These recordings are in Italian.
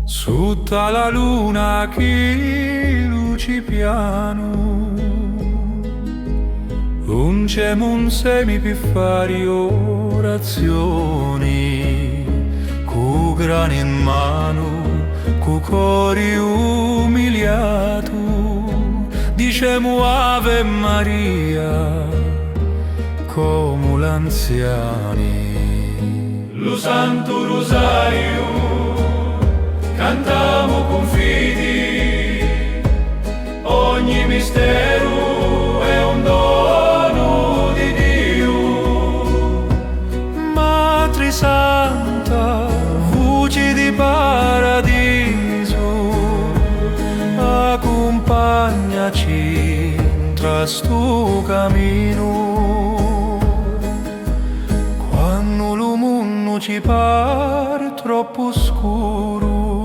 Sotto la luna che luci piano, non c'è un semi per fare orazioni, cu grani in mano, cu cori umiliato, dicemo Ave Maria come l'anziani. Lo Santo Rosario cantiamo con fidi, ogni mistero è un dono di Dio. Madre Santa, voce di paradiso, accompagnaci tra sto cammino. Quando lo mondo ci pare troppo scuro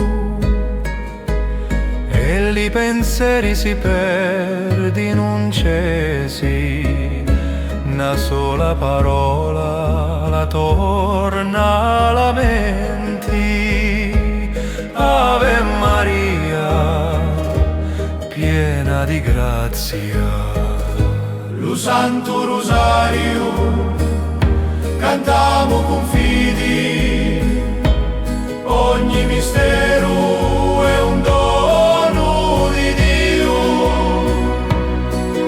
e i pensieri si perdi, non c'è sì una sola parola la torna alla mente. Ave Maria, piena di grazia. Lo Santo Rosario cantiamo con fidi, ogni mistero è un dono di Dio.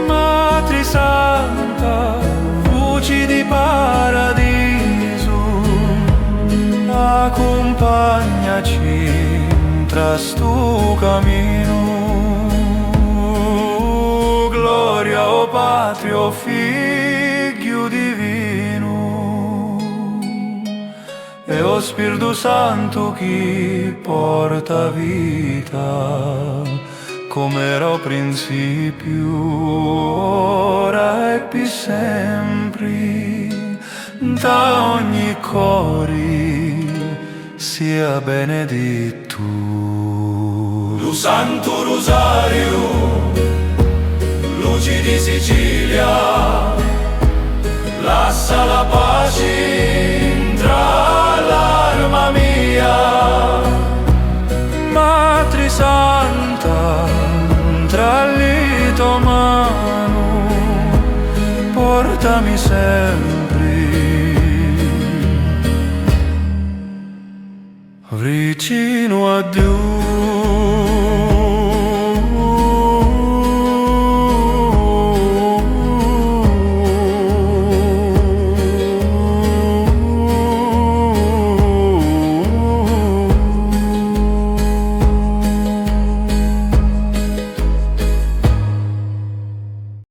Madre Santa, voce di paradiso, accompagnaci tra sto cammino. Gloria o Patrio, Figlio divino, e o Spirito Santo chi porta vita, come era al principio, ora e per sempre, da ogni cuore sia benedetto. Lo Santo Rosario, luci di Sicilia, lascia la pace tra l'anima mia. Madre Santa, tra le tue mani, portami sempre vicino a Dio.